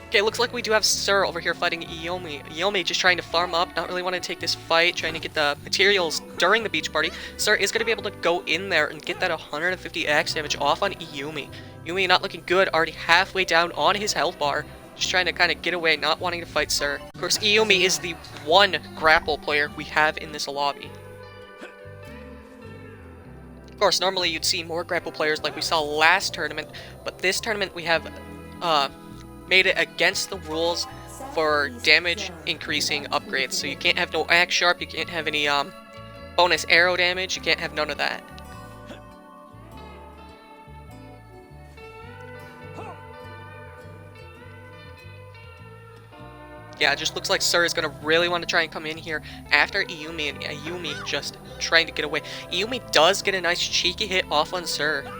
Okay, looks like we do have Sir over here fighting Iomi. Iomi just trying to farm up, not really wanting to take this fight, trying to get the materials during the beach party. Sir is going to be able to go in there and get that 150 axe damage off on Iomi. Iomi not looking good, already halfway down on his health bar. Just trying to kind of get away, not wanting to fight Sir. Of course, Iomi is the one grapple player we have in this lobby. Of course, normally you'd see more grapple players like we saw last tournament, but this tournament we have, made it against the rules for damage increasing upgrades. So you can't have no axe sharp, you can't have any bonus arrow damage, you can't have none of that. Yeah, it just looks like Sir is going to really want to try and come in here after Iyumi, and Iyumi just trying to get away. Iyumi does get a nice cheeky hit off on Sir.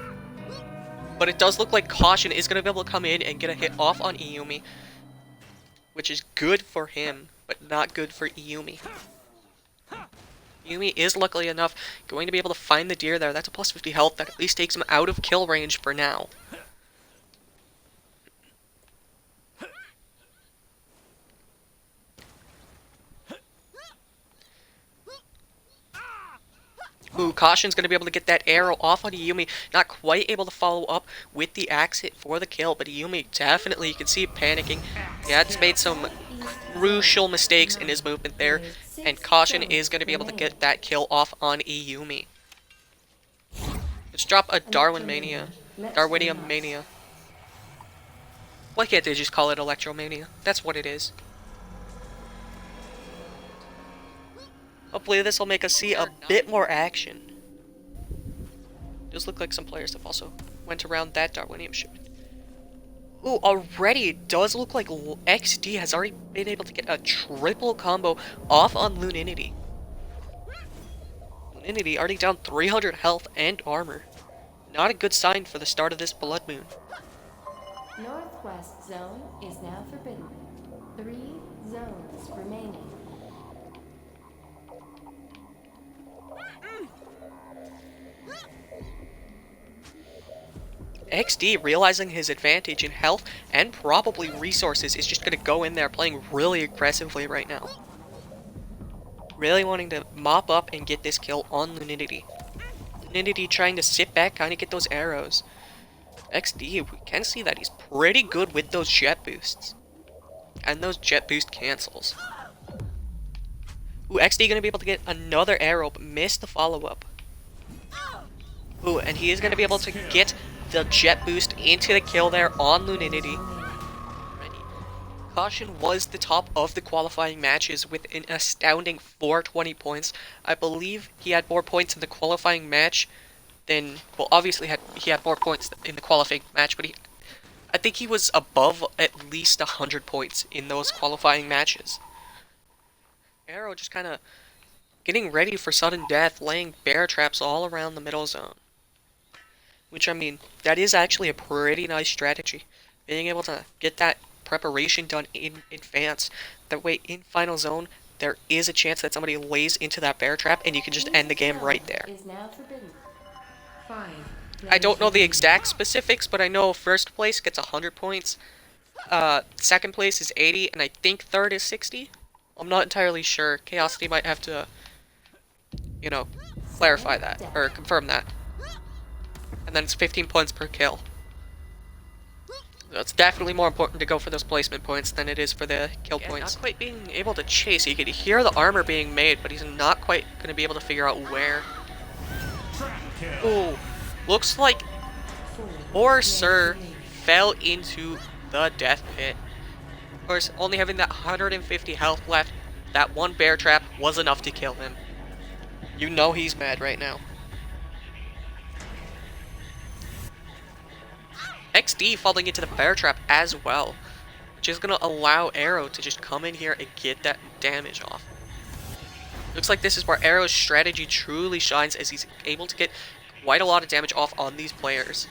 But it does look like Caution is going to be able to come in and get a hit off on Iyumi, which is good for him, but not good for Iyumi. Iyumi is luckily enough going to be able to find the deer there. That's a plus 50 health that at least takes him out of kill range for now. Ooh, Caution's going to be able to get that arrow off on Iyumi. Not quite able to follow up with the axe hit for the kill, but Iyumi definitely, you can see panicking. Yeah, it's made some crucial mistakes in his movement there, and Caution is going to be able to get that kill off on Iyumi. Let's drop a Darwinium Mania. Why can't they just call it Electromania? That's what it is. Hopefully this will make us see a bit more action. Does look like some players have also went around that Darwinium shipment. Ooh, already it does look like XD has already been able to get a triple combo off on Luninity. Luninity already down 300 health and armor. Not a good sign for the start of this Blood Moon. Northwest zone is now forbidden. 3 zones remaining. XD, realizing his advantage in health and probably resources, is just going to go in there playing really aggressively right now. Really wanting to mop up and get this kill on Luninity. Luninity trying to sit back, kind of get those arrows. XD, we can see that he's pretty good with those jet boosts. And those jet boost cancels. Ooh, XD going to be able to get another arrow, but missed the follow-up. Ooh, and he is going to be able to get the jet boost into the kill there on Luninity. Caution was the top of the qualifying matches with an astounding 420 points. I believe he had more points in the qualifying match than, well, obviously he had more points in the qualifying match, but I think he was above at least 100 points in those qualifying matches. Arrow just kind of getting ready for sudden death, laying bear traps all around the middle zone. Which, I mean, that is actually a pretty nice strategy. Being able to get that preparation done in advance. That way, in final zone, there is a chance that somebody lays into that bear trap and you can just end the game right there. I don't know the exact specifics, but I know first place gets 100 points. Second place is 80, and I think third is 60. I'm not entirely sure. Chaosity might have to, you know, clarify that, or confirm that. And then it's 15 points per kill. So it's definitely more important to go for those placement points than it is for the kill points. Not quite being able to chase. You could hear the armor being made, but he's not quite going to be able to figure out where. Ooh, looks like poor Sir fell into the death pit. Of course, only having that 150 health left, that one bear trap was enough to kill him. You know he's mad right now. XD falling into the bear trap as well, which is going to allow Arrow to just come in here and get that damage off. Looks like this is where Arrow's strategy truly shines, as he's able to get quite a lot of damage off on these players.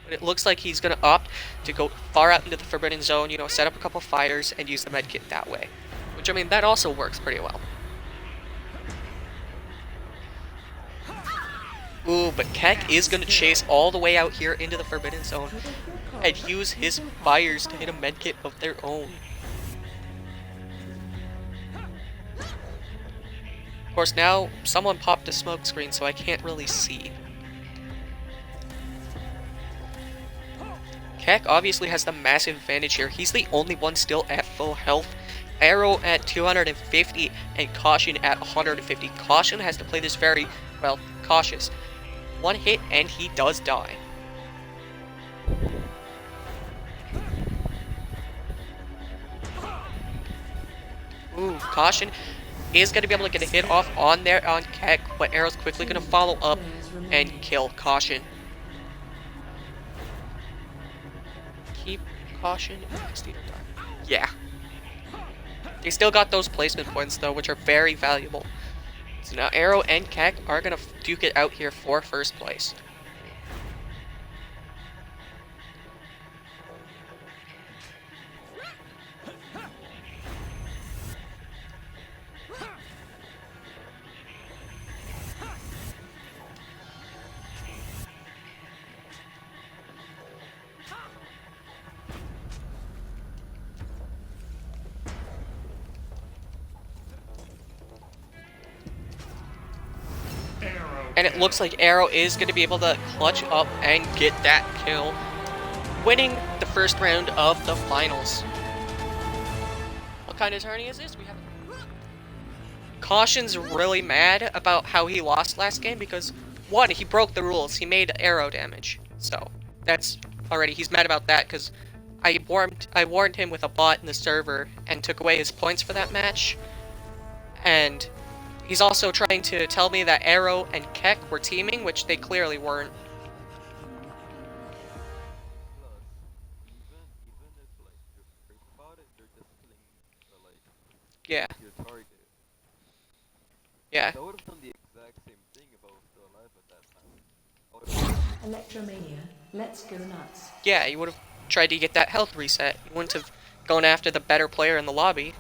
But it looks like he's going to opt to go far out into the Forbidden Zone, you know, set up a couple fighters and use the medkit that way. Which, I mean, that also works pretty well. Ooh, but Keck is going to chase all the way out here into the Forbidden Zone. and use his fires to hit a medkit of their own. Of course, now someone popped a smoke screen, so I can't really see. Keck obviously has the massive advantage here. He's the only one still at full health. Arrow at 250 and Caution at 150. Caution has to play this very, well, cautious. One hit and he does die. Ooh, Caution is going to be able to get a hit off on there on Keck, but Arrow's quickly going to follow up and kill Caution. Keep Caution. Yeah. They still got those placement points though, which are very valuable. So now Arrow and Keck are going to duke it out here for first place. And it looks like Arrow is going to be able to clutch up and get that kill, winning the first round of the finals. What kind of tourney is this? We have Caution's really mad about how he lost last game because, one, he broke the rules. He made arrow damage. So, that's already, he's mad about that because I warned him with a bot in the server and took away his points for that match. And he's also trying to tell me that Arrow and Keck were teaming, which they clearly weren't. Yeah. Yeah. I would have done the exact same thing if I was still alive at that time. Electromania, let's go nuts. Yeah, you would have tried to get that health reset. You wouldn't have gone after the better player in the lobby.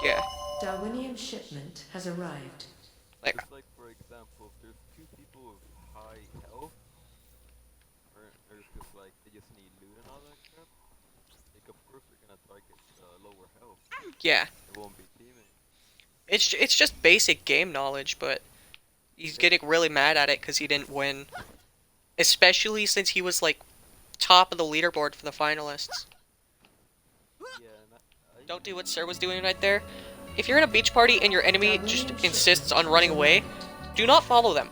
Yeah. Darwinian shipment has arrived. Like, Just like, for example, if there's two people with high health, or it's just like they just need loot and all that crap, like of course they're gonna target lower health. yeah. It won't be teaming. It's just basic game knowledge, but he's getting really mad at it because he didn't win. Especially since he was, like, top of the leaderboard for the finalists. Yeah, and Don't do what Sir was doing right there. If you're in a beach party and your enemy just insists on running away, do not follow them.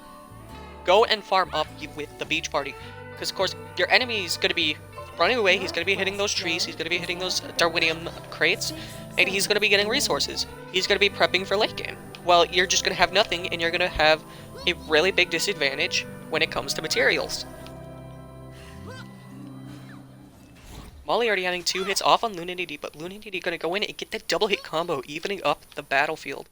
Go and farm up with the beach party. Because, of course, your enemy is going to be running away, he's going to be hitting those trees, he's going to be hitting those Darwinium crates, and he's going to be getting resources. He's going to be prepping for late game. Well, you're just going to have nothing, and you're going to have a really big disadvantage when it comes to materials. Molly already having 2 hits off on Lunidity, but Lunidity going to go in and get that double hit combo, evening up the battlefield.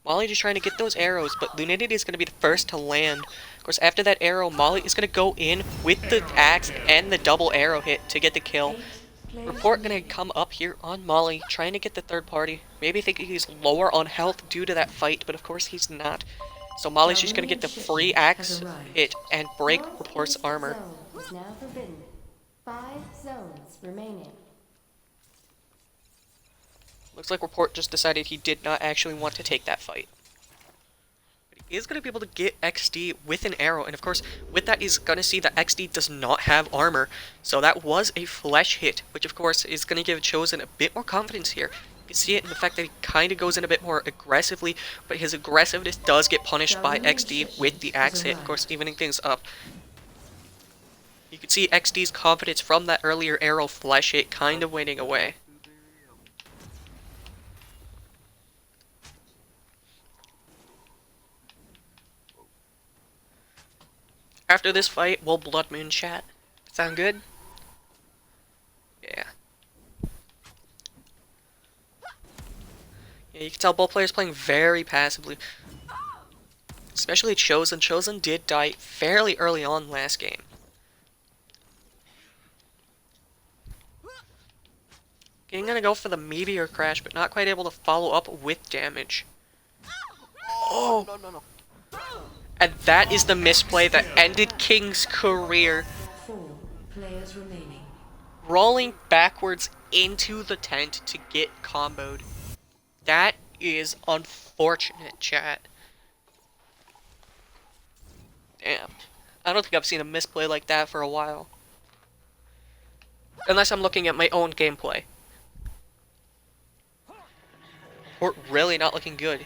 Molly just trying to get those arrows, but Lunidity is going to be the first to land. Of course, after that arrow, Molly is going to go in with the axe and the double arrow hit to get the kill. Report going to come up here on Molly, trying to get the third party. Maybe thinking he's lower on health due to that fight, but of course he's not. So Molly's just going to get the free axe hit and break Report's armor. Zone is now forbidden. 5 zones remaining. Looks like Report just decided he did not actually want to take that fight. But he is going to be able to get XD with an arrow, and of course, with that he's going to see that XD does not have armor. So that was a flesh hit, which of course is going to give Chosen a bit more confidence here. You can see it in the fact that he kind of goes in a bit more aggressively, but his aggressiveness does get punished by XD with the axe hit, of course, evening things up. You can see XD's confidence from that earlier arrow flesh hit kind of waning away. After this fight, we'll Blood Moon chat. Sound good? Yeah. Yeah, you can tell both players playing very passively. Especially Chosen. Chosen did die fairly early on last game. He's gonna go for the meteor crash, but not quite able to follow up with damage. Oh! No. And that is the misplay that ended King's career. 4 players remaining. Rolling backwards into the tent to get comboed. That is unfortunate, chat. Damn. I don't think I've seen a misplay like that for a while. Unless I'm looking at my own gameplay. We're really not looking good.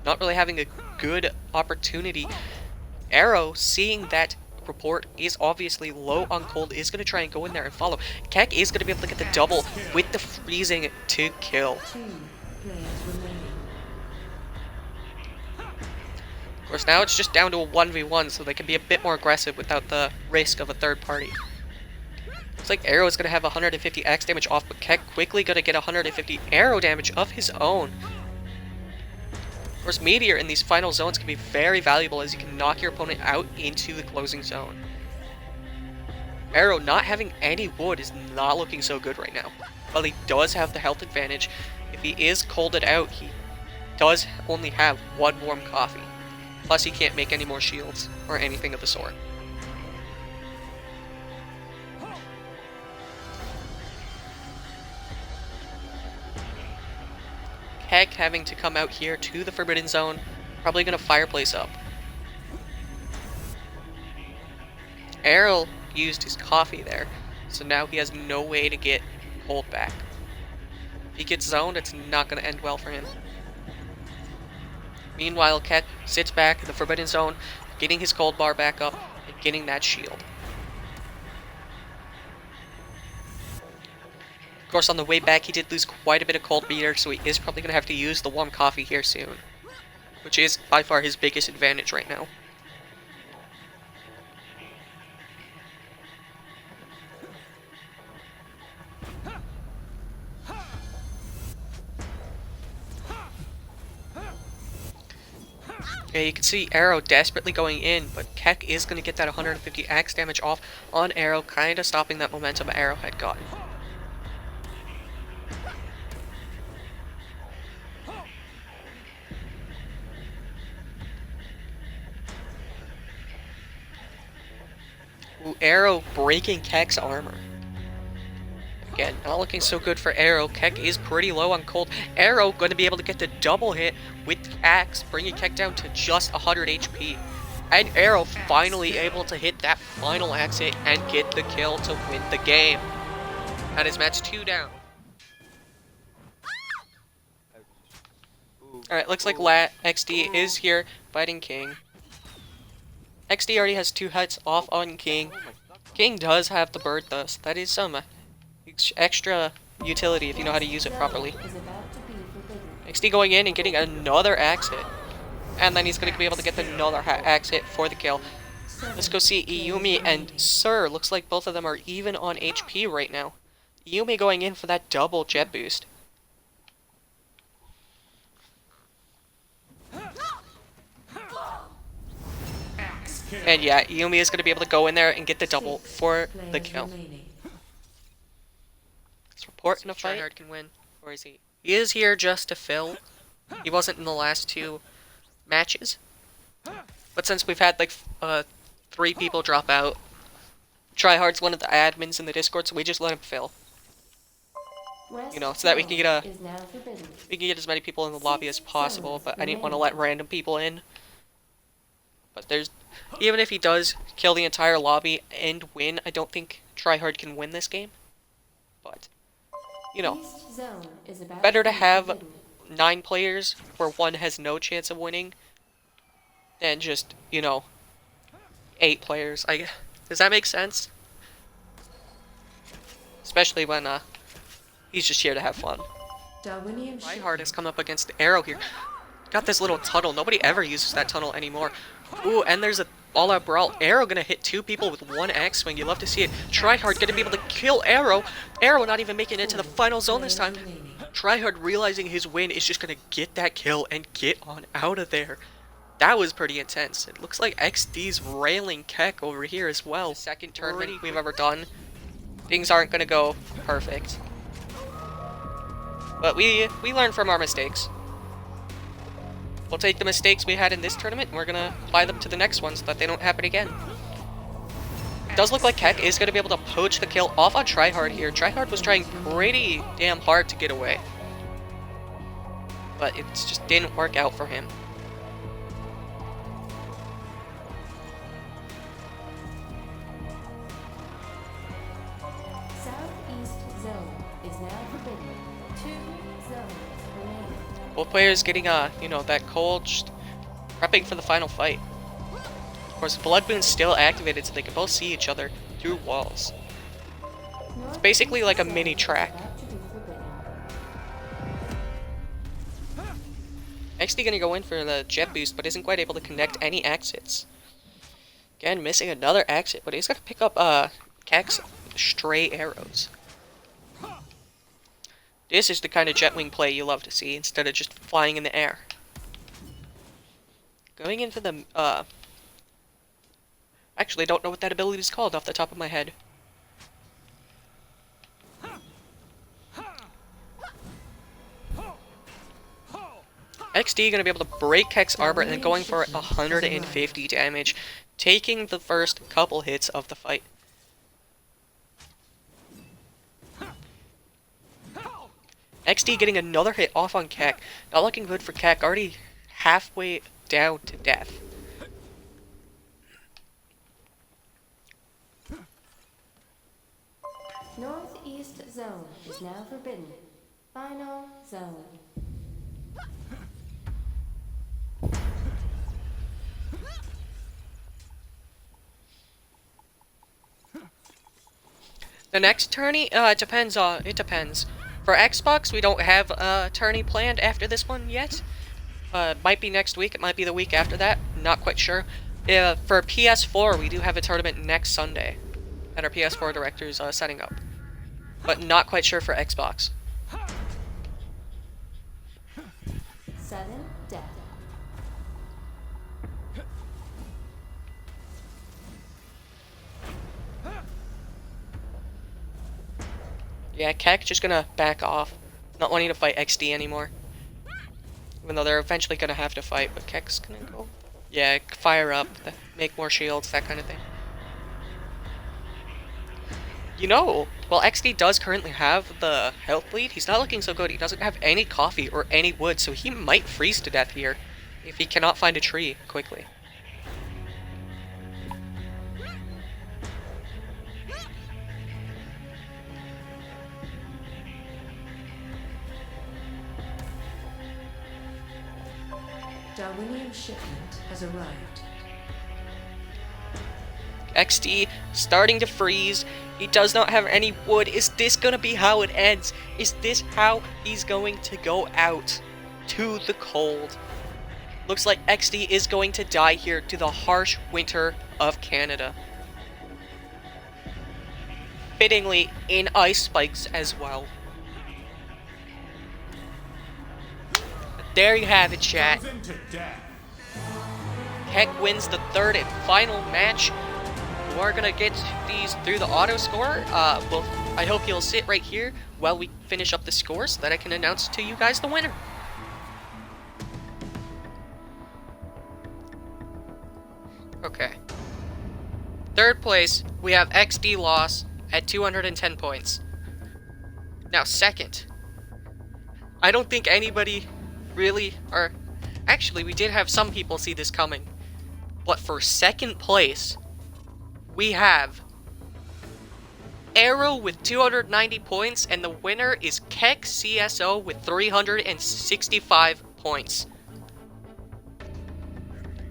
Not really having a good opportunity. Arrow, seeing that report is obviously low on cold, is going to try and go in there and follow. Keck is going to be able to get the double with the freezing to kill. 2 players remaining. Of course, now it's just down to a 1v1, so they can be a bit more aggressive without the risk of a third party. Looks like Arrow is going to have 150 X damage off, but Keck quickly going to get 150 arrow damage of his own. Of course, Meteor in these final zones can be very valuable as you can knock your opponent out into the closing zone. Arrow not having any wood is not looking so good right now. While he does have the health advantage, if he is colded out, he does only have 1 warm coffee. Plus, he can't make any more shields or anything of the sort. Keck having to come out here to the Forbidden Zone, probably going to fireplace up. Arrow used his coffee there, so now he has no way to get cold back. If he gets zoned, it's not going to end well for him. Meanwhile, Keck sits back in the Forbidden Zone, getting his cold bar back up, and getting that shield. Of course, on the way back, he did lose quite a bit of cold meter, so he is probably going to have to use the warm coffee here soon. Which is, by far, his biggest advantage right now. Yeah, you can see Arrow desperately going in, but Keck is going to get that 150 axe damage off on Arrow, kind of stopping that momentum Arrow had gotten. Ooh, Arrow breaking Keck's armor. Again, not looking so good for Arrow. Keck is pretty low on cold. Arrow going to be able to get the double hit with the axe, bringing Keck down to just 100 HP. And Arrow finally able to hit that final axe hit and get the kill to win the game. That is match 2 down. Alright, looks like XD is here fighting King. XD already has 2 hits off on King. King does have the bird dust. That is some extra utility if you know how to use it properly. Is about to be forbidden. XD going in and getting another axe hit. And then he's going to be able to get another axe hit for the kill. Let's go see Iyumi and Sir. Looks like both of them are even on HP right now. Iyumi going in for that double jet boost. And yeah, Iyumi is going to be able to go in there and get the double for the kill. Let's report in a fight. Tryhard can win. Or is he? He is here just to fill. He wasn't in the last 2 matches. But since we've had like 3 people drop out, Tryhard's one of the admins in the Discord, so we just let him fill. You know, so that we can get as many people in the lobby as possible, but I didn't want to let random people in. But there's, even if he does kill the entire lobby and win, I don't think Tryhard can win this game. But, you know, better to have 9 players where 1 has no chance of winning than just, you know, 8 players. Does that make sense? Especially when he's just here to have fun. Tryhard has come up against the Arrow here. Got this little tunnel. Nobody ever uses that tunnel anymore. Ooh, and there's a all-out brawl. Arrow gonna hit 2 people with 1 X swing. You love to see it. Tryhard gonna be able to kill Arrow. Arrow not even making it to the final zone this time. Tryhard realizing his win is just gonna get that kill and get on out of there. That was pretty intense. It looks like XD's railing Keck over here as well. Second tournament we've ever done. Things aren't gonna go perfect. But we learn from our mistakes. We'll take the mistakes we had in this tournament and we're gonna apply them to the next one so that they don't happen again. It does look like Keck is gonna be able to poach the kill off on Tryhard here. Tryhard was trying pretty damn hard to get away, but it just didn't work out for him. Southeast zone is now forbidden. 2 zones remaining. Both players getting, you know, that cold, just prepping for the final fight. Of course, Blood Moon's still activated so they can both see each other through walls. It's basically like a mini track. XD gonna go in for the jet boost, but isn't quite able to connect any exits. Again, missing another exit, but he's gonna pick up, Keck's stray arrows. This is the kind of jetwing play you love to see, instead of just flying in the air. Going into the, actually, I don't know what that ability is called off the top of my head. XD gonna be able to break Keck's armor and then going for 150 damage, taking the first couple hits of the fight. XD getting another hit off on Keck. Not looking good for Keck, already halfway down to death. Northeast zone is now forbidden. Final zone. The next tourney, it depends. For Xbox, we don't have a tourney planned after this one yet. Might be next week, it might be the week after that, not quite sure. For PS4, we do have a tournament next Sunday that our PS4 director's setting up. But not quite sure for Xbox. Sudden death. Yeah, Keck just gonna back off. Not wanting to fight XD anymore. Even though they're eventually gonna have to fight, but Keck's gonna go. Yeah, fire up, make more shields, that kind of thing. You know, while XD does currently have the health lead, he's not looking so good. He doesn't have any coffee or any wood, so he might freeze to death here if he cannot find a tree quickly. Darwinian shipment has arrived. XD starting to freeze. He does not have any wood. Is this gonna be how it ends? Is this how he's going to go out to the cold? Looks like XD is going to die here to the harsh winter of Canada. Fittingly, in ice spikes as well. There you have it, chat. Keck wins the third and final match. We're gonna get these through the auto score. I hope you'll sit right here while we finish up the score so that I can announce to you guys the winner. Okay. Third place, we have XD loss at 210 points. Now, second, I don't think anybody really, or actually, we did have some people see this coming. But for second place, we have Arrow with 290 points, and the winner is Keck CSO with 365 points.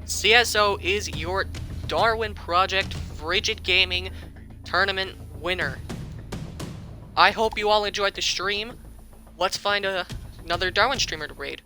CSO is your Darwin Project Frigid Gaming tournament winner. I hope you all enjoyed the stream. Let's find another Darwin streamer to raid.